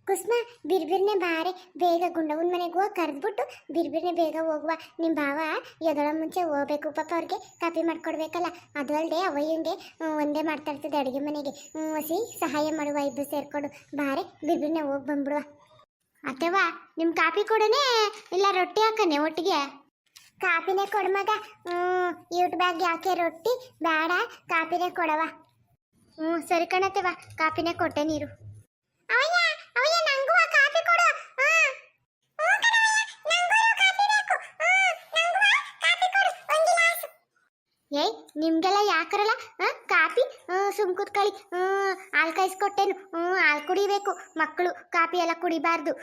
ಕುಸ್ಮ ಬಿರ್ಬಿರ್ನೆ ಬಾರೆ ಬೇಗ ಗುಂಡವನ ಮನೆಗೆ ಹೋಗಿ ಕರೆದ್ಬಿಟ್ಟು ಬಿರ್ಬಿರ್ನೆ ಬೇಗ ಹೋಗುವ. ನಿಮ್ಮ ಭಾವ ಎದೊಳ ಮುಂಚೆ ಹೋಗ್ಬೇಕು ಪಾಪ, ಅವ್ರಿಗೆ ಕಾಪಿ ಮಾಡ್ಕೊಡ್ಬೇಕಲ್ಲ. ಅದು ಅಲ್ಲದೆ ಅವಯ್ಯಂಗೆ ಒಂದೇ ಮಾಡ್ತಾ ಇರ್ತದೆ ಅಡುಗೆ ಮನೆಗೆ. ಹಸಿ ಸಹಾಯ ಮಾಡುವ, ಇಬ್ಬರು ಸೇರ್ಕೊಂಡು ಬಾರೆ ಬಿರ್ಬಿರ್ನೆ ಹೋಗಿ ಬಂದ್ಬಿಡುವ. ಅತ್ತೆವಾ ನಿಮ್ಮ ಕಾಪಿ ಕೊಡನೆ ಇಲ್ಲ ರೊಟ್ಟಿ ಹಾಕನೆ ಒಟ್ಟಿಗೆ? ಕಾಪಿನೇ ಕೊಡು ಮಗ. ಯೂಟ್ ಬ್ಯಾಗ್ ಯಾಕೆ ರೊಟ್ಟಿ ಬೇಡ, ಕಾಪಿನೇ ಕೊಡವ. ಸರಿ ಕಣತ್ತೆವಾ, ಕಾಪಿನೇ ಕೊಟ್ಟೆ ನೀರು. ಅವಯ್ಯ ಅವಯ್ಯ ನಂಗೂ ಕಾಪಿ ಕೊಡು. ಏಯ್ ನಿಮ್ಗೆಲ್ಲ ಯಾಕರಲ್ಲ ಕಾಪಿ ಸುಮ್ ಕೂತ್ಕೊಳ್ಳಿ. ಹಾಲು ಕಾಯಿಸ್ಕೊಟ್ಟೇನು, ಹಾಲು ಕುಡಿಬೇಕು ಮಕ್ಕಳು, ಕಾಪಿ ಎಲ್ಲ ಕುಡಿಬಾರ್ದು.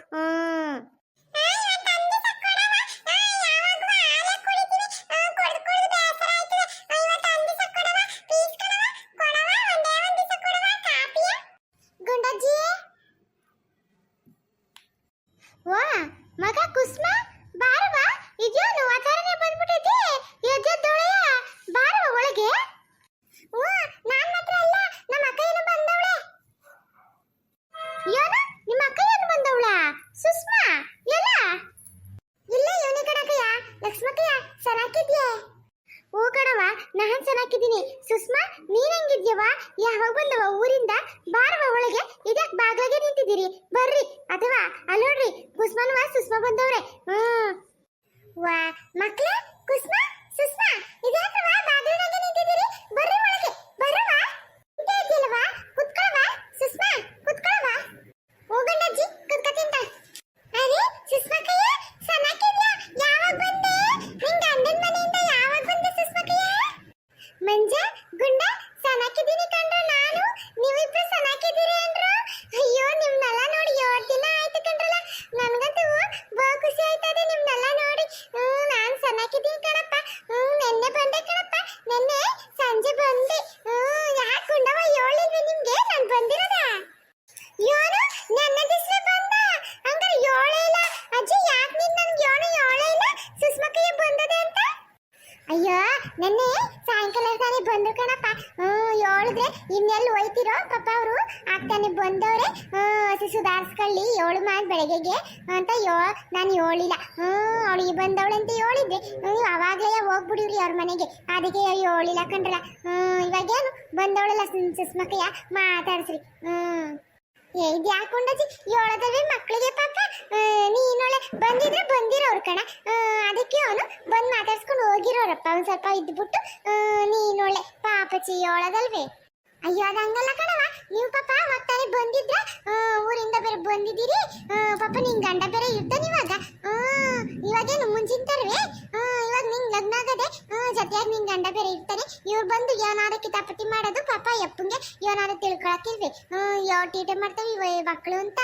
ವಾ ಮಗ ಕುಸ್ಮ ಬಾರವಾ, ಇದ್ಯಾನು ವಾತಾವರಣ ಬಂದ್ಬಿಟ್ಟೈತಿ, ಎದ್ದೊಳೆಯ ಬಾರವ ಒಳಗೆ. ನಾನ್ ಮಾತ್ರ ಅಲ್ಲ, ನಮ್ಮ ಅಕ್ಕ ಏನು ಬಂದವಳೆ. ಏನು ನಿಮ್ಮ ಅಕ್ಕ ಏನು ಬಂದವಳ? ಸುಸ್ಮಾ ಎಲ್ಲ ಇಲ್ಲ ಇವನಿ ಕಣಕಯ್ಯ, ಲಕ್ಷ್ಮಕ್ಕಯ್ಯ ಸರಾಕಿದ್ಯೆ? ಓ ಕಣವ, ನಾನ್ ಚೆನ್ನಾಗಿದ್ದೀನಿ. ಸುಸ್ಮಾ ನೀನ್ ಹೆಂಗಿದ್ಯವ? ಯಾವಾಗ ಬಂದವ ಊರಿಂದ? ಬಾರವ ಒಳಗೆ, ಇದಕ್ಕೆ ಬಾಗ್ಲಾಗೆ ನಿಂತಿದ್ದೀರಿ, ಬರ್ರಿ. ಅಥವಾ ಅಲ್ಲೋಡ್ರಿ ಕುಸ್ಮನ್ವ ಸುಸ್ಮಾ ಬಂದವ್ರೆ. ವಾ ಮಕ್ಳ, ಕುಸ್ಮ ಸುಸ್ಮ ಇದ್ಯಾಕವ ಬಾಗಿಲಿನಾಗೆ ನಿಂತಿದ್ದೀರಿ? ಬರ್ರಿ ಒಳಗೆ, ಬರವ. ಇದ್ದಿಲ್ಲವಾ, ಕುತ್ಕೊಳ್ಳವ. ಸುಸ್ಮ ಕುತ್ಕೊಳ್ಳವ. ಹೋಗಣ್ಣಜ್ಜಿ ಕುತ್ಕತಿಂತ. ಅರೆ ಸುಸ್ಮಕ್ಕಯ್ಯ ಸನಾಕಿದ್ಯಾ? ಯಾವಾಗ ಬಂದೆ? ನಿನ್ ಗಂಡನ ಮನೆಯಿಂದ ಯಾವಾಗ ಬಂದೆ ಸುಸ್ಮಕ್ಕಯ್ಯ? ಮಂಜ ಗುಂಡ ಸನಾಕಿದ್ದೀನಿ ಕಣ್ರ ನಾನು. ನೀವಿಬ್ರು ಸನಾಕಿದ್ದೀರಿ ಅಂದ್ರು. ಅಯ್ಯೋ ನಿಮ್ನೆಲ್ಲ ನೋಡಿ 7 ದಿನ ಆಯ್ತು ಕಣ್ರಲ್ಲ. ನನ್ಗಂತೂ ಬಾ ಖುಷಿ ಆಯ್ತದೆ ನಿಮ್ನೆಲ್ಲ ನೋಡಿ. ನಾನ್ ಸನಾಕಿದ್ದೀನಿ ಕಣಪ್ಪ. ನೆನ್ನೆ ಬಂದೆ ಕಣಪ್ಪ, ನೆನ್ನೆ ಸಂಜೆ ಬಂದೆ. ಯಾಕೆ ಗುಂಡವ ಹೇಳಿಲ್ವಿ ನಿಮ್ಗೆ ನಾನು ಬಂದಿರೋದ? ಯೋನು ನನ್ನ ದಿವ್ಸ ಬಂದ, ಹಂಗಾರೆ ಹೇಳೇ ಇಲ್ಲ. ಅಜ್ಜಿ ಯಾಕೆ ನೀನ್ ನನ್ಗೆ ಹೇಳೇ ಇಲ್ಲ ಸುಸ್ಮಕ್ಕಯ್ಯ ಬಂದದೆ ಅಂತ? ಅಯ್ಯೋ ನೆನ್ನೆ ಸಾಯಂಕಾಲ ತಾನೇ ಬಂದ್ರು ಕಣಪ್ಪ. ಹೇಳಿದ್ರೆ ಇನ್ನೆಲ್ಲಿ ಹೋಯ್ತಿರೋ ಪಾಪ ಅವರು, ಆಗ್ತಾನೆ ಬಂದವ್ರೆ. ಹಸಿ ಸುಧಾರಿಸ್ಕೊಳ್ಳಿ 7 ಮಾಡಿ ಬೆಳಗ್ಗೆಗೆ ಅಂತ ನಾನು ಹೇಳಿಲ್ಲ. ಅವಳಿಗೆ ಬಂದವಳಂತ ಹೇಳಿದ್ದೆ, ನೀವು ಅವಾಗಲೇ ಹೋಗ್ಬಿಡಿವ್ರಿ ಅವ್ರ ಮನೆಗೆ, ಅದಕ್ಕೆ ಹೇಳಿಲ್ಲ ಕಣ್ರಲ್ಲ. ಇವಾಗೇನು ಬಂದವಳಲ್ಲ ಸುಸ್ಮಕ್ಕಯ್ಯ, ಮಾತಾಡ್ಸ್ರಿ. ಇದು ಯಾಕೊಂಡಜ್ಜಿ ಹೇಳೋದಲ್ವೇ ಮಕ್ಕಳಿಗೆ ಪಾಪ. ನೀನೊಳ್ಳೆ ಬಂದಿದ್ರೆ ಬಂದಿರೋರು ಕಣ, ಅದಕ್ಕೆ ಅವನು ಬಂದು ಮಾತಾಡ್ಸ್ಕೊಂಡು ಹೋಗಿರೋರಪ್ಪ. ಒಂದು ಸ್ವಲ್ಪ ಇದ್ಬಿಟ್ಟು ನೀನೊಳ್ಳೆ ಪಾಪಚ್ಚಿ ಹೇಳೋದಲ್ವೇ. ಅಯ್ಯೋ ಅದು ಹಂಗಲ್ಲ ಕಣವ, ನೀವು ಪಾಪ ಮತ್ತಾನೆ ಬಂದಿದ್ರ, ಊರಿಂದ ಬೇರೆ ಬಂದಿದ್ದೀರಿ ಪಾಪ. ನಿನ್ ಗಂಡ ಬೇರೆ ಇರ್ತಾನೆ ಇವಾಗೇನು ಮುಂಚಿನ ತರವೇ. ಇವಾಗ ನಿಂಗೆ ಲಗ್ನ ಆಗದೆ, ಜೊತೆಯಾಗಿ ನಿನ್ ಗಂಡ ಬೇರೆ ಇರ್ತಾನೆ. ಇವ್ರು ಬಂದು ಏನಾದ್ರು ಕಿತಾಪತಿ ಮಾಡೋದು ಪಾಪ. ಯಪ್ಪಂಗೆ ಏನಾದ್ರು ತಿಳ್ಕೊಳಕಿಲ್ವಿ, ಯಾವ ಟೀಟೆ ಮಾಡ್ತಾವೆ ಇವ ಮಕ್ಕಳು ಅಂತ.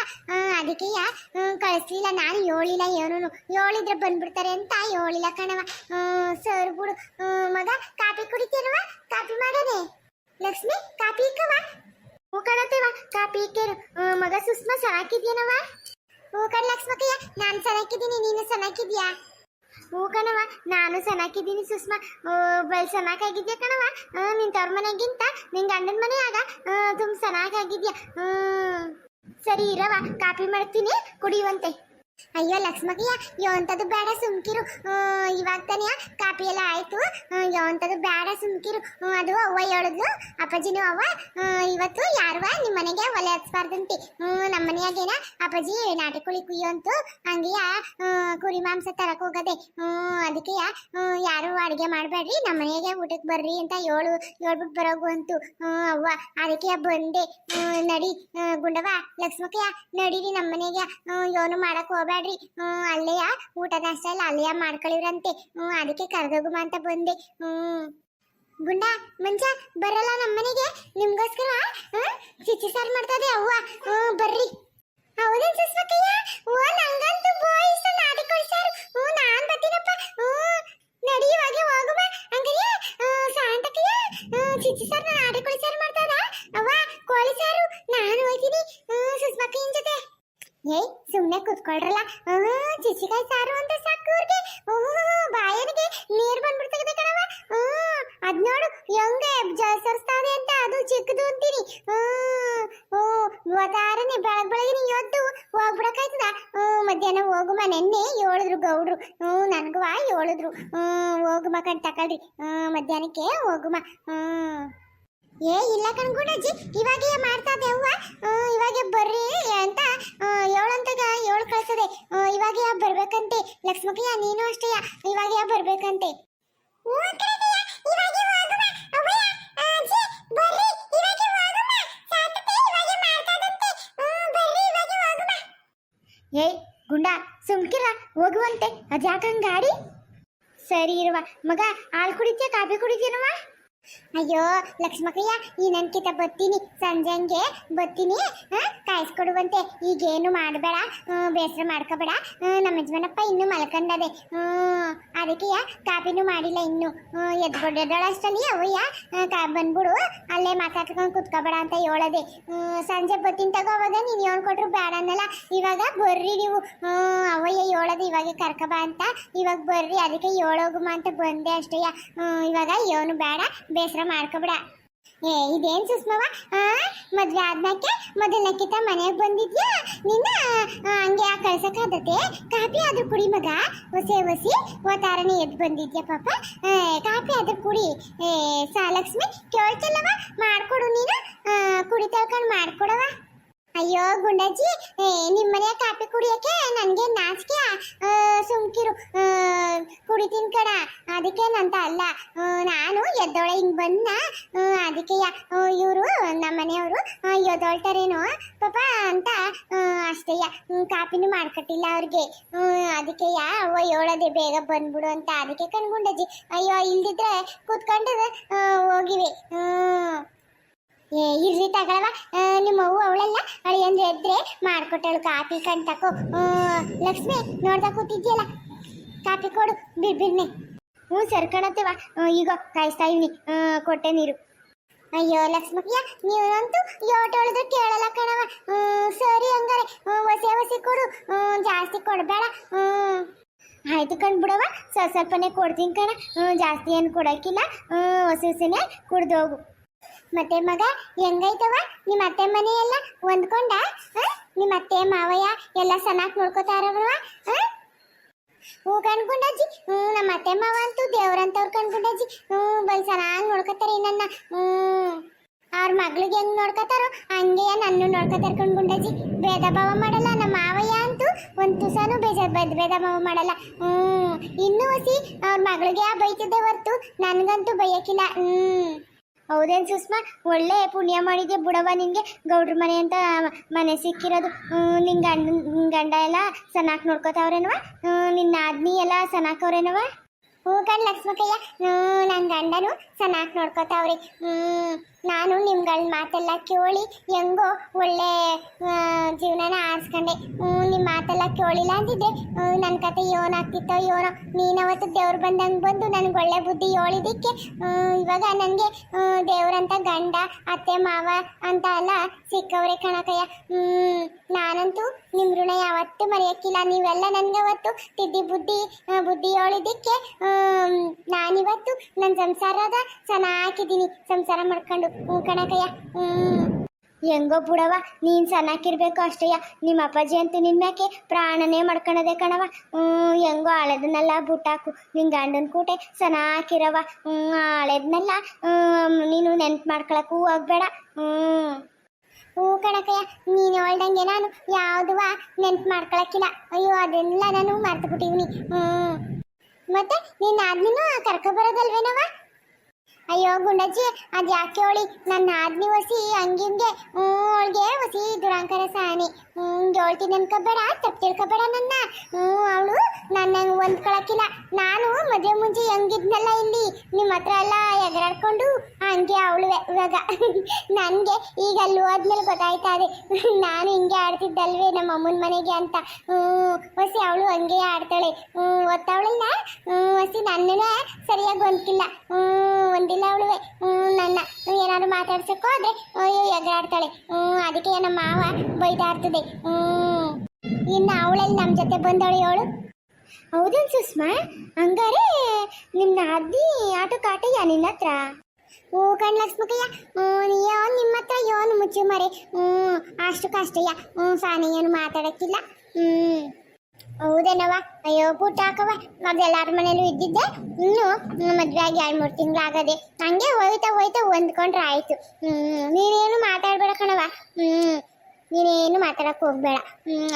ಅದಕ್ಕೆ ಕಳಿಸ್ಲಿಲ್ಲ, ನಾನು ಹೇಳಿಲ್ಲ. ಏನೂ ಹೇಳಿದ್ರೆ ಬಂದ್ಬಿಡ್ತಾರೆ ಅಂತ ಹೇಳಿಲ್ಲ ಕಣವ. ಸರ್ ಬಿಡು ಮಗ. ಕಾಪಿ ಕುಡಿತೇನವ? ಕಾಪಿ ಮಾಡೋದೆ ಲಕ್ಷ್ಮಿ, ಕಾಪಿ ಇಕ್ಕವ. ಹೂ ಕಣತ್ತೇವ, ಕಾಪಿ ಇಕ್ಕೇನು. ಮಗ ಸುಸ್ಮಾ ಚೆನ್ನಾಗಿದ್ಯೇನವ? ಹೂ ಕಣ್ ಲಕ್ಷ್ಮಕ್ಕಯ್ಯ, ನಾನು ಚೆನ್ನಾಗಿದ್ದೀನಿ, ನೀನು ಚೆನ್ನಾಗಿದ್ಯಾ? ಹೂ ಕಣವ, ನಾನು ಚೆನ್ನಾಗಿದ್ದೀನಿ ಸುಸ್ಮಾ. ಬಲ್ ಚೆನ್ನಾಗಿದ್ಯಾ ಕಣವ. ನಿನ್ ತವ್ರ ಮನೆಗಿಂತ ನಿನ್ ಗಂಡನ ಮನೆಯಾಗ ತುಂಬ ಚೆನ್ನಾಗಿದ್ಯಾ. ಸರಿ ಇರವ, ಕಾಪಿ ಮಾಡ್ತೀನಿ, ಕುಡಿಯುವಂತೆ. ಅಯ್ಯೋ ಲಕ್ಷ್ಮಕ್ಕಯ್ಯ, ಯೋಂಥದ್ದು ಬೇಡ ಸುಮ್ಕಿರು. ಇವಾಗ ತಾನೇ ಕಾಪಿ ಎಲ್ಲ ಆಯ್ತು, ಯೋಂಥದ್ದು ಬೇಡ ಸುಮ್ಕಿರು. ಅದು ಅವ್ವ ಹೇಳಿದ್ಲು, ಅಪ್ಪಾಜಿನೂ ಅವ್ವ, ಇವತ್ತು ಯಾರುವ ನಿಮ್ಮ ಮನೆಗೆ ಒಲೆ ಹಚ್ಬಾರ್ದಂತೆ. ನಮ್ಮ ಮನೆಯಾಗೇನ ಅಪ್ಪಾಜಿ ನಾಟಿ ಕೋಳಿ ಕುಯ್ಯಂತು, ಹಂಗೆಯ ಕುರಿ ಮಾಂಸ ತರಕ್ ಹೋಗದೆ. ಅದಕ್ಕೆ ಯಾರು ಅಡುಗೆ ಮಾಡಬೇಡ್ರಿ, ನಮ್ಮ ಮನೆಗೆ ಊಟಕ್ಕೆ ಬರ್ರಿ ಅಂತ ಹೇಳ್ಬಿಟ್ಟು ಬರೋಗು ಅಂತು ಅವ್ವ. ಅದಕ್ಕೆ ಬಂದೆ. ನಡಿ ಗುಂಡವ ಲಕ್ಷ್ಮಕ್ಕಯ್ಯ, ನಡೀರಿ ನಮ್ಮ ಮನೆಗೆ. ಯೋನು ಮಾಡಕ್ ಹೋಗ್ಬೇಡ್ರಿ, ಅಲ್ಲೆಯ ಊಟ ನಾಷ್ಟ ಎಲ್ಲ ಅಲ್ಲೆಯ ಮಾಡ್ಕೊಳ್ಳಿವ್ರಂತೆ. ಅದಕ್ಕೆ ಕರೆದೋಗುಮ ಅಂತ ಬಂದೆ. ಗುಂಡ ಮಂಜ ಬರಲ್ಲ ನಮ್ಮನೆಗೆ ನಿಮ್ಗೋಸ್ಕರ ಚಿಚ್ಚಿ ಸಾರು ಮಾಡ್ತದೆ ಅವ್ವ. ಬರ್ರಿ. ಹೌದೇನ್ ಸುಸ್ಮಕ್ಕಯ್ಯ? ನಂಗಂತೂ ಬೋಯಿಸು ನಾಟಿ ಕೋಳಿ ಸಾರು. ನಾನ್ ಬರ್ತೀನಪ್ಪ. ನಡಿ ಇವಾಗ ಹೋಗುವ. ಹಂಗಾರೆ ಸಾಯಂತಕ್ಕಯ್ಯ ಚಿಚ್ಚಿ ಸಾರು ನಾಟಿ ಕೋಳಿ ಸಾರು ಮಾಡ್ತದ ಅವ್ವ. ಕೋಳಿ ಸಾರು ನಾನು ಹೋಗ್ತೀನಿ ಸುಸ್ಮಕ್ಕಯ್ಯನ ಜೊತೆ. ಏಯ್ ಸುಮ್ಮನೆ ಕೂತ್ಕೊಳ್ರಲ್ಲ. ಚಿಚಿಕಾಯಿ ಸಾರು ಅಂತ ಸಾಕು ಅವ್ರಿಗೆ. ಬಾಯನಿಗೆ ನೀರು ಬಂದ್ಬಿಡ್ತದೆ ಕಣವ. ಅದ್ ನೋಡು ಹೆಂಗೆ ಜಸರ್ಸ್ತಾನೆ ಅಂತ, ಅದು ಚಿಕ್ಕದು ಅಂತೀನಿ. ಓ ಇವತ್ತಾರನೆ ಬೆಳಗ್ಗೆ ಎದ್ದು ಹೋಗುಮ ನೆನ್ನೆ ಹೇಳಿದ್ರು ಗೌಡ್ರು ನನ್ಗುವ ಹೇಳಿದ್ರು ಹೋಗುಮ ಕಣ್ ತಕೊಳ್ರಿ ಮಧ್ಯಾಹ್ನಕ್ಕೆ ಹೋಗುಮ ಏ ಇಲ್ಲ ಕಣ್ಗುಂಡಜ್ಜಿ ಇವಾಗೆ ಮಾಡ್ತಾ ದೇವ್ವ ಇವಾಗೆ ಬರ್ರಿ ಅಂತ ಏಳಂತಾಗ ಏಳು ಕಳ್ಸದೆ ಇವಾಗೆ ಬರ್ಬೇಕಂತೆ ಲಕ್ಷ್ಮಕ್ಕಯ್ಯ ನೀನು ಅಷ್ಟೇ ಇವಾಗೆ ಬರ್ಬೇಕಂತೆ ಏಯ್ ಗುಂಡ ಸುಮ್ಕಿರ ಹೋಗುವಂತೆ ಅದ್ಯಾಕಂಗ್ ಗಾಡಿ ಸರಿ ಇರುವ ಮಗ ಹಾಲು ಕುಡಿತೀಯ ಕಾಫಿ ಕುಡಿತೀನವ ಅಯ್ಯೋ ಲಕ್ಷ್ಮಕ್ಕಯ್ಯ ಈ ನನ್ಕಿತ ಬತ್ತೀನಿ ಸಂಜೆಂಗೆ ಬತ್ತೀನಿ ಕಾಯಿಸ್ಕೊಡುವಂತೆ ಈಗೇನು ಮಾಡಬೇಡ ಬೇಸರ ಮಾಡ್ಕೋಬೇಡ ನಮ್ಮ ಯಜಮಾನಪ್ಪ ಇನ್ನೂ ಮಲ್ಕೊಂಡದೆ ಅದಕ್ಕೆ ಕಾಪಿನೂ ಮಾಡಿಲ್ಲ ಇನ್ನು ಎದ್ಕೊಂಡೆದ್ದಳಷ್ಟಲ್ಲಿ ಅವಯ್ಯ ಬಂದ್ಬಿಡು ಅಲ್ಲೇ ಮಾತಾಡ್ಕೊಂಡು ಕುತ್ಕೋಬೇಡ ಅಂತ ಹೇಳದೆ ಸಂಜೆ ಬತ್ತೀನಿ ತಗೋ ಅವಾಗ ನೀನು ಹೇಳ್ಕೊಟ್ರು ಬೇಡ ಅನ್ನಲ್ಲ ಇವಾಗ ಬರ್ರಿ ನೀವು ಅವಯ್ಯ ಹೇಳೋದು ಇವಾಗ ಕರ್ಕಬಾ ಅಂತ ಇವಾಗ ಬರ್ರಿ ಅದಕ್ಕೆ ಹೇಳೋಗುಮ ಅಂತ ಬಂದೆ ಅಷ್ಟೇ ಇವಾಗ ಏನು ಬೇಡ ಬೇಸರ ಮಾಡ್ಕೋಬೇಡ ಇದೇನ್ ಸುಸ್ಮವ ಮದ್ವೆ ಆದ್ಮ್ಯಾಕೆ ಮೊದಲಕ್ಕಿಂತ ಮನೆಗೆ ಬಂದಿದ್ಯಾ ನಿನ್ನ ಹಂಗೆ ಕಳ್ಸಕ್ಕಾದತೆ ಕಾಫಿ ಆದ್ರೂ ಕುಡಿ ಮಗ ಹೊಸಿ ಓತಾರನೆ ಎದ್ದು ಬಂದಿದ್ಯಾ ಪಾಪ ಕಾಫಿ ಆದ್ರೂ ಕುಡಿ ಲಕ್ಷ್ಮಿ ಕೇಳ್ತಿಲ್ಲವ ಮಾಡ್ಕೊಡು ನೀನು ಕುಡಿ ತಳ್ಕೊಂಡು ಮಾಡ್ಕೊಡವ ಅಯ್ಯೋ ಗುಂಡಜ್ಜಿ ನಿಮ್ಮನೆ ಕಾಫಿ ಕುಡಿಯಕ್ಕೆ ನನಗೆ ನಾಚಿಕೆ ಸುಮ್ಕಿರು ಕುಡಿತೀನಿ ಕಡ ಅದಕ್ಕೇನಂತ ಅಲ್ಲ ನಾನು ಎದ್ದೊಳೆ ಹಿಂಗೆ ಬಂದ ಅದಕ್ಕೆ ಇವರು ನಮ್ಮ ಮನೆಯವರು ಎದ್ದೊಳ್ತಾರೇನೋ ಪಾಪ ಅಂತ ಅಷ್ಟೇಯ ಕಾಫಿನೂ ಮಾಡ್ಕೊಟ್ಟಿಲ್ಲ ಅವ್ರಿಗೆ ಅದಕ್ಕೆ ಅವ್ವ ಹೇಳೋದೆ ಬೇಗ ಬಂದ್ಬಿಡು ಅಂತ ಅದಕ್ಕೆ ಕಣ್ಗುಂಡಜ್ಜಿ ಅಯ್ಯೋ ಇಲ್ದಿದ್ರೆ ಕೂತ್ಕೊಂಡು ಹೋಗಿವೆ ಇರ್ಲಿ ತಗೊಳವ ನಿಮ್ಮ ಅವ್ವ ಅವಳೆಲ್ಲ ಅಳಿಯಂದ್ರೆ ಎದ್ರೆ ಮಾಡ್ಕೊಟ್ಟಳು ಕಾಫಿ ಕಣ್ ತಕೋ ಲಕ್ಷ್ಮಿ ನೋಡ್ದ ಕೂತಿದ್ಯಲ್ಲ ಕಾಫಿ ಕೊಡು ಬಿರ್ಬಿರ್ನೆ ಸರ್ಕಣತ್ತೇವ ಈಗ ಕಾಯಿಸ್ತಾ ಇವ್ನಿ ಕೊಟ್ಟೆ ನೀರು ಅಯ್ಯೋ ಲಕ್ಷ್ಮಯ್ಯ ನೀವಂತೂ ಯೋಟ್ ಹೇಳಿದ್ರೆ ಕೇಳಲ್ಲ ಕಣವ ಸರಿ ಹಂಗಾರೆ ಹೊಸಿ ಕೊಡು ಜಾಸ್ತಿ ಕೊಡಬೇಡ ಆಯ್ತು ಕಂಡ್ಬಿಡವ ಸ್ವಲ್ಪನೇ ಕೊಡ್ತೀನಿ ಕಣ ಜಾಸ್ತಿ ಏನು ಕೊಡೋಕ್ಕಿಲ್ಲ ಹೊಸಿನೇ ಕುಡ್ದೋಗು ಮತ್ತೆ ಮಗ ಹೆಂಗೈತವ ನಿಮ್ಮ ಅತ್ತೆ ಮನೆ ಎಲ್ಲ ಹೊಂದ್ಕೊಂಡ ನಿಮ್ಮ ಅತ್ತೆ ಮಾವಯ್ಯ ಎಲ್ಲ ಚೆನ್ನಾಗಿ ನೋಡ್ಕೋತಾರವ ಕಣ್ಕೊಂಡಜ್ಜಿ ನಮ್ಮ ಅತ್ತೆ ಮಾವ ಅಂತೂ ದೇವ್ರಂತವ್ರು ಕಣ್ಕೊಂಡಜ್ಜಿ ಬಲ್ ಚೆನ್ನಾಗಿ ನೋಡ್ಕೋತಾರೆ ನನ್ನ ಅವ್ರ ಮಗಳಿಗೆ ಹೆಂಗ್ ನೋಡ್ಕೋತಾರೋ ಹಂಗೆ ನನ್ನ ನೋಡ್ಕೋತಾರೆ ಕಣ್ಕೊಂಡಜ್ಜಿ ಭೇದ ಭಾವ ಮಾಡಲ್ಲ ನಮ್ಮ ಮಾವಯ್ಯ ಅಂತೂ ಒಂದು ತುಸನೂ ಭೇದ ಭಾವ ಮಾಡಲ್ಲ ಇನ್ನೂ ಹೊಸಿ ಅವ್ರ ಮಗಳಿಗೆ ಬೈತಿದ್ದೆ ಹೊರ್ತು ನನ್ಗಂತೂ ಬೈಯಕ್ಕಿಲ್ಲ ಹೌದೇನು ಸುಷ್ಮಾ ಒಳ್ಳೆ ಪುಣ್ಯ ಮಾಡಿದ್ಯಾ ಬುಡವ ನಿಂಗೆ ಗೌಡ್ರ ಮನೆ ಅಂತ ಮನೆ ಸಿಕ್ಕಿರೋದು ನಿನ್ನ ಗಂಡ ಎಲ್ಲ ಚೆನ್ನಾಗಿ ನೋಡ್ಕೋತಾವ್ರೇನವ ನಿನ್ನ ಆದ್ಮಿ ಎಲ್ಲ ಚೆನ್ನಾಕವ್ರೇನವ ಕಣ್ ಲಕ್ಷ್ಮಕ್ಕಯ್ಯ ನನ್ನ ಗಂಡನು ಚೆನ್ನಾಗಿ ನೋಡ್ಕೋತಾವ್ರಿ ನಾನು ನಿಮ್ಗಳ ಮಾತೆಲ್ಲ ಕೇಳಿ ಹೆಂಗೋ ಒಳ್ಳೆ ಜೀವನನ ಆರಿಸ್ಕೊಂಡೆ ನಿಮ್ಮ ಮಾತೆಲ್ಲ ಕೇಳಿಲ್ಲ ಅಂತಿದ್ರೆ ನನ್ನ ಕತೆ ಏನಾಗ್ತಿತ್ತೋ ಏನೋ ನೀನವತ್ತು ದೇವ್ರು ಬಂದಂಗೆ ಬಂದು ನನಗೆ ಒಳ್ಳೆ ಬುದ್ಧಿ ಹೇಳಿದ್ದಕ್ಕೆ ಇವಾಗ ನನಗೆ ದೇವ್ರಂತ ಗಂಡ ಅತ್ತೆ ಮಾವ ಅಂತ ಎಲ್ಲ ಸಿಕ್ಕವ್ರೆ ಕಣಕಯ್ಯ ನಾನಂತೂ ನಿಮ್ಮ ಋಣ ಯಾವತ್ತೂ ಮರೆಯೋಕ್ಕಿಲ್ಲ ನೀವೆಲ್ಲ ನನಗೆ ಅವತ್ತು ತಿದ್ದಿ ಬುದ್ಧಿ ಹೇಳಿದ್ದಕ್ಕೆ ನಾನಿವತ್ತು ನನ್ನ ಸಂಸಾರದ ಚೆನ್ನಾಗಿದ್ದೀನಿ ಸಂಸಾರ ಮಾಡ್ಕೊಂಡು ಕಣಕಯ್ಯ ಹೆಂಗೋ ಬುಡವ ನೀನು ಚೆನ್ನಾಗಿರ್ಬೇಕು ಅಷ್ಟೇಯ ನಿಮ್ಮ ಅಪ್ಪಾಜಿ ಅಂತೂ ನಿನ್ನ ಮ್ಯಾಕೆ ಪ್ರಾಣನೇ ಮಾಡ್ಕೊಳದೆ ಕಣವ ಹೆಂಗೋ ಹಳೆದನ್ನೆಲ್ಲ ಬುಟ್ಟಾಕು ನಿನ್ನ ಗಂಡನ ಕೂಟೆ ಚೆನ್ನಾಗಿರವ ಹಳೆದನ್ನೆಲ್ಲ ನೀನು ನೆನ್ಪು ಮಾಡ್ಕೊಳಕ್ಕೂ ಹೋಗ್ಬೇಡ ಕಣಕಯ್ಯ ನೀನು ಹೇಳ್ದಂಗೆ ನಾನು ಯಾವುದುವ ನೆನ್ಪು ಮಾಡ್ಕೊಳಕ್ಕಿಲ್ಲ ಅಯ್ಯೋ ಅದೆಲ್ಲ ನಾನು ಮರ್ತು ಬಿಟ್ಟಿವ್ನಿ ಮತ್ತೆ ನಿನ್ನ ಆದ್ಮಿನೂ ಕರ್ಕೊಬರೋದಲ್ವೇನವ ಅಯ್ಯೋ ಗುಂಡಜ್ಜಿ ಅದು ಯಾಕೆ ಹೇಳಿ ನನ್ನ ಆದ್ಮಿ ಹೊಸಿ ಹಂಗಿಂಗೆ ಅವಳಿಗೆ ಹೊಸಿ ದುರಾಂಕಾರ ಸಾನಿ ಹೇಳ್ತೀನಿ ಅನ್ಕೋಬೇಡ ತಪ್ಪು ತಿಳ್ಕೊಬೇಡ ನನ್ನ ಅವಳು ನನ್ನ ಹೊಂದ್ಕೊಳಕ್ಕಿಲ್ಲ ನಾನು ಮದುವೆ ಮುಂಚೆ ಹೆಂಗಿದ್ನಲ್ಲ ಇಲ್ಲಿ ನಿಮ್ಮ ಹತ್ರ ಎಲ್ಲ ಎಗರಾಡ್ಕೊಂಡು ಹಂಗೆ ಅವಳು ಇವಾಗ ನನಗೆ ಈಗ ಅಲ್ಲಿ ಹೋದ್ಮೇಲೆ ಗೊತ್ತಾಯ್ತಾ ಇದೆ ನಾನು ಹಿಂಗೆ ಆಡ್ತಿದ್ದಲ್ವೇ ನಮ್ಮ ಅಮ್ಮನ ಮನೆಗೆ ಅಂತ ಹೊಸಿ ಅವಳು ಹಂಗೆ ಆಡ್ತಾಳೆ ಒತ್ತವಳಿಲ್ಲ ಹೊಸಿ ನನ್ನೂ ಸರಿಯಾಗಿ ಹೊಂದ್ಕಿಲ್ಲ ಒಂದಿಲ್ಲ ಅವಳುವೆ ನನ್ನ ಏನಾದ್ರು ಮಾತಾಡ್ಸಕ್ಕೋ ಆದ್ರೆ ಅಯ್ಯೋ ಎಗರಾಡ್ತಾಳೆ ಅದಕ್ಕೆ ನಮ್ಮ ಮಾವ ಬೈತಾ ಇರ್ತದೆ ಇನ್ನು ಅವಳಲ್ಲಿ ನಮ್ಮ ಜೊತೆ ಬಂದವಳು ಅವಳು ಹೌದೇನು ಸುಷ್ಮಾ ಹಂಗಾರೆ ನಿನ್ನ ಅದ್ದಿ ಆಟೋ ಕಾಟಯ್ಯ ನಿನ್ನ ಹತ್ರ ಕಣ್ ಲಕ್ಷ್ಮಕ್ಕಯ್ಯ ನೀಯೋ ನಿಮ್ಮ ಹತ್ರ ಯೋನು ಮುಚ್ಚು ಮರೆ ಅಷ್ಟು ಕಷ್ಟಯ್ಯ ಸಾನಿ ಏನು ಮಾತಾಡಕ್ಕಿಲ್ಲ ಹೌದೇನವ ಅಯ್ಯೋ ಪುಟ್ಟ ಹಾಕವ ಅದೆಲ್ಲಾರ ಮನೇಲೂ ಇದ್ದಿದ್ದೆ ಇನ್ನು ಮದ್ವೆ ಆಗಿ 2-3 ತಿಂಗಳಾಗದೆ ಹಂಗೆ ಹೋಯ್ತಾ ಹೋಯ್ತಾ ಹೊಂದ್ಕೊಂಡ್ರೆ ಆಯ್ತು. ನೀನೇನು ಮಾತಾಡ್ಬೇಡ ಕಣವ. ನೀನೇನು ಮಾತಾಡಕ್ ಹೋಗ್ಬೇಡ.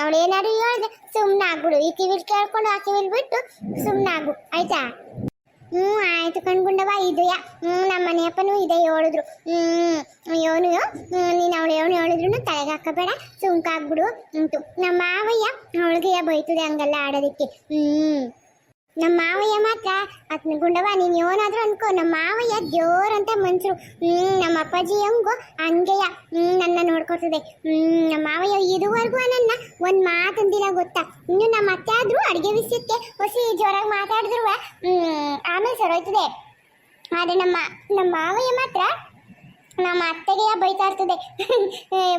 ಅವಳೇನಾದ್ರು ಹೇಳ್ದೆ ಸುಮ್ಮನೆ ಆಗ್ಬಿಡು. ಈ ಕಿವಿಲ್ ಕೇಳ್ಕೊಂಡು ಆ ಕಿವಿಲ್ ಬಿಟ್ಟು ಸುಮ್ಮನೆ ಆಗು ಆಯ್ತಾ. ಆಯ್ತು ಕಣ್ಗುಂಡವ ಇದೆಯ. ನಮ್ಮ ಮನೆಯಪ್ಪನೂ ಇದೆ ಹೇಳಿದ್ರು. ಇವನು ನೀನು ಅವಳು ಏನು ಹೇಳಿದ್ರು ತಲೆಗೆ ಹಾಕಬೇಡ ಸುಮ್ಕಾಗ್ಬಿಡು ಅಂತು. ನಮ್ಮ ಮಾವಯ್ಯ ಅವಳಿಗೆ ಬೈತದೆ ಹಂಗೆಲ್ಲ ಆಡೋದಕ್ಕೆ. ನಮ್ಮ ಮಾವಯ್ಯ ಮಾತ್ರ ಅತ್ನ ಗುಂಡವ ನೀನು ಏನಾದ್ರು ಅನ್ಕೋ, ನಮ್ಮ ಮಾವಯ್ಯ ಜೋರಂತ ಮನ್ಸರು. ನಮ್ಮ ಅಪ್ಪಾಜಿ ಹೆಂಗೋ ಹಂಗೆಯ ನನ್ನ ನೋಡ್ಕೊತದೆ. ನಮ್ಮ ಮಾವಯ್ಯ ಇದುವರೆಗೂ ನನ್ನ ಒಂದು ಮಾತಂದಿಲ್ಲ ಗೊತ್ತಾ. ಇನ್ನು ನಮ್ಮ ಅತ್ತೆ ಆದ್ರೂ ಅಡುಗೆ ವಿಷಯಕ್ಕೆ ಹೊಸಿ ಜೋರಾಗಿ ಮಾತಾಡಿದ್ರು ಆಮೇಲೆ ಸರೋಯ್ತದೆ. ಆದರೆ ನಮ್ಮ ಮಾವಯ್ಯ ಮಾತ್ರ ನಮ್ಮ ಅತ್ತೆಗೆ ಬೈತಾ ಇರ್ತದೆ.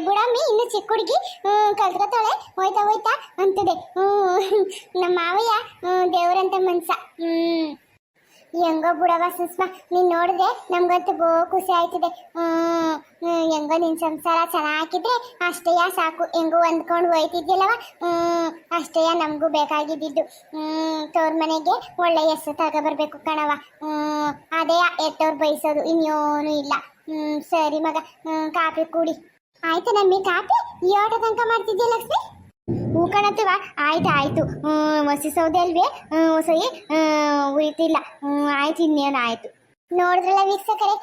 ಬುಡಮ್ಮಿ ಇನ್ನು ಚಿಕ್ಕ ಹುಡುಗಿ ಕಲ್ತ್ಕೊತಾಳೆ ಹೋಯ್ತಾ ಹೋಯ್ತಾ ಅಂತದೆ. ನಮ್ಮ ಮಾವಯ್ಯ ದೇವರಂತ ಮನ್ಸ. ಹೆಂಗೋ ಬಿಡವ ಸುಷ್ಮಾ, ನೀನು ನೋಡಿದ್ರೆ ನಮ್ಗಂತೂ ಖುಷಿ ಆಯ್ತದೆ. ಹೆಂಗೋ ನಿನ್ನ ಸಂಸಾರ ಚೆನ್ನಾಗಿದ್ರೆ ಅಷ್ಟೇಯ ಸಾಕು. ಹೆಂಗೋ ಹೊಂದ್ಕೊಂಡು ಹೋಯ್ತಿದ್ಯಲ್ಲವ ಅಷ್ಟೇಯ ನಮಗೂ ಬೇಕಾಗಿದ್ದಿದ್ದು. ತವ್ರ ಮನೆಗೆ ಒಳ್ಳೆ ಹೆಸರು ತಗೊಬರ್ಬೇಕು ಕಣವ. ಅದೇ ಎತ್ತವ್ರು ಬಯಸೋದು, ಇನ್ನೇನು ಇಲ್ಲ. ಸರಿ ಮಗ, ಕಾಫಿ ಕುಡಿ. ಆಯ್ತು ನಮ್ಮಿ ಕಾಫಿ ಈ ಆಟ ತನಕ ಮಾಡ್ತಿದ್ಯಾ ಲಕ್ಷ್ಮಿ? ಹೂ ಕಣತ್ತವ ಆಯ್ತು. ಹೊಸಿ ಸೌದೆ ಅಲ್ವೇ ಹೊಸಗಿ ಉಯ್ತಿಲ್ಲ. ಆಯ್ತು ಇನ್ನೇನು ಆಯ್ತು. ನೋಡಿದ್ರಲ್ಲ ವೀಕ್ಷಕರೇ,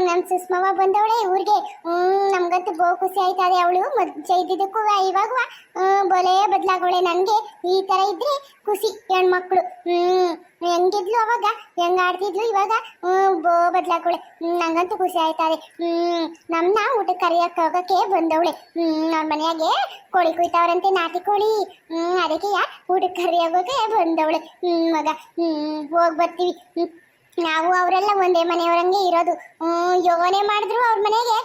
ನಮ್ಮ ಸುಷ್ಮವ್ವ ಬಂದವಳೆ ಊರಿಗೆ. ನಮ್ಗಂತೂ ಖುಷಿ ಆಯ್ತದೆ. ಅವಳು ಮುಂಚೆ ಇದ್ದಿದ್ದಕ್ಕೂ ಇವಾಗ ಬೊಲೆ ಬದಲಾಗವಳೆ. ನನಗೆ ಈ ಥರ ಇದ್ರೆ ಖುಷಿ. ಹೆಣ್ಮಕ್ಳು ಹೆಂಗಿದ್ಲು ಅವಾಗ, ಹೆಂಗ ಆಡ್ತಿದ್ಲು, ಇವಾಗ ಬದಲಾಗವಳೆ. ನಂಗಂತೂ ಖುಷಿ ಆಯ್ತದೆ. ನಮ್ಮನ್ನ ಊಟಕ್ಕೆ ಕರಿಯಕ್ಕೆ ಹೋಗಕ್ಕೆ ಬಂದವಳೆ. ಅವ್ರ ಮನೆಯಾಗೆ ಕೋಳಿ ಕುಯ್ತಾವ್ರಂತೆ, ನಾಟಿ ಕೋಳಿ. ಅದಕ್ಕೆ ಊಟಕ್ಕೆ ಕರಿಯೋಗೋಕೆ ಬಂದವಳೆ ಮಗ. ಹೋಗಿ ಬರ್ತೀವಿ ನಾವು. ಅವರೆಲ್ಲ ಒಂದೇ ಮನೆಯವರಂಗೆ ಇರೋದು. ಯೋಗನೆ ಮಾಡಿದ್ರು ಅವ್ರ ಮನೆಗೆ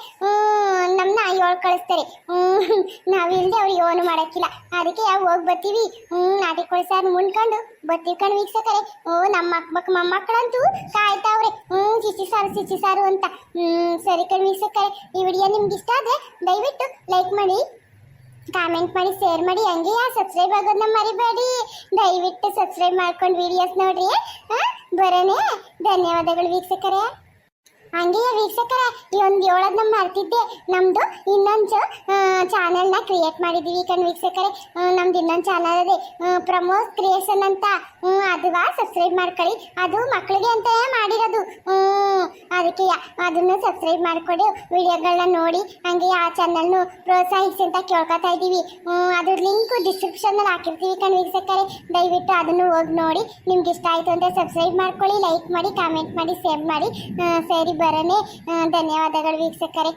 ನಮ್ಮನ್ನ ಕಳಿಸ್ತಾರೆ. ನಾವಿಲ್ಲದೆ ಅವ್ರು ಯೋನು ಮಾಡೋಕ್ಕಿಲ್ಲ. ಅದಕ್ಕೆ ಹೋಗಿ ಬರ್ತೀವಿ. ನಾಟಿ ಕೋಳಿ ಸಾರು ಮುಣ್ಕೊಂಡು ಬರ್ತೀವಿ ಕಣ್ ವೀಕ್ಷಕರೇ. ನಮ್ಮ ಮೊಮ್ಮಕ್ಕಳಂತೂ ಕಾಯ್ತಾವ್ರೆ ಸಿಚಿ ಸಾರು ಅಂತ. ಸರಿ ಕಣ್ ವೀಕ್ಷಕರೇ, ಈ ವಿಡಿಯೋ ನಿಮ್ಗೆ ಇಷ್ಟ ಆದರೆ ದಯವಿಟ್ಟು ಲೈಕ್ ಮಾಡಿ, ಕಾಮೆಂಟ್ ಮಾಡಿ, ಶೇರ್ ಮಾಡಿ, ಹಂಗೆ ಸಬ್ಸ್ಕ್ರೈಬ್ ಆಗೋದನ್ನ ಮರಿಬೇಡಿ. ದಯವಿಟ್ಟು ಸಬ್ಸ್ಕ್ರೈಬ್ ಮಾಡ್ಕೊಂಡು ವಿಡಿಯೋಸ್ ನೋಡ್ರಿ. ಬರೋಣ. ಧನ್ಯವಾದಗಳು ವೀಕ್ಷಕರೇ. ಹಂಗೆ ವೀಕ್ಷಕರೇ, ಈ ಒಂದು ಹೇಳೋದನ್ನ ಮರ್ತಿದ್ದೆ. ನಮ್ಮದು ಇನ್ನೊಂದು ಚಾನೆಲ್ನ ಕ್ರಿಯೇಟ್ ಮಾಡಿದ್ದೀವಿ ಕಣ್ ವೀಕ್ಷಕರೇ. ನಮ್ದು ಇನ್ನೊಂದು ಚಾನಲ್ ಇದೆ, ಪ್ರಮೋದ್ ಕ್ರಿಯೇಷನ್ ಅಂತ. ಅದು ಸಬ್ಸ್ಕ್ರೈಬ್ ಮಾಡ್ಕೊಳ್ಳಿ. ಅದು ಮಕ್ಕಳಿಗೆ ಅಂತ ಮಾಡಿರೋದು. ಅದಕ್ಕೆ ಅದನ್ನು ಸಬ್ಸ್ಕ್ರೈಬ್ ಮಾಡಿಕೊಡಿ, ವಿಡಿಯೋಗಳನ್ನ ನೋಡಿ. ಹಂಗೆ ಆ ಚಾನಲ್ನು ಪ್ರೋತ್ಸಾಹಿಸಿ ಅಂತ ಕೇಳ್ಕೊತಾ ಇದ್ದೀವಿ. ಅದ್ರ ಲಿಂಕ್ ಡಿಸ್ಕ್ರಿಪ್ಷನಲ್ಲಿ ಹಾಕಿರ್ತೀವಿ ಕಣ್ ವೀಕ್ಷಕರೇ. ದಯವಿಟ್ಟು ಅದನ್ನು ಹೋಗಿ ನೋಡಿ. ನಿಮ್ಗೆ ಇಷ್ಟ ಆಯಿತು ಅಂದರೆ ಸಬ್ಸ್ಕ್ರೈಬ್ ಮಾಡ್ಕೊಳ್ಳಿ, ಲೈಕ್ ಮಾಡಿ, ಕಾಮೆಂಟ್ ಮಾಡಿ, ಶೇರ್ ಮಾಡಿ. ಸರಿ ಬರೋಣ. ಧನ್ಯವಾದಗಳು ವೀಕ್ಷಕರೇ.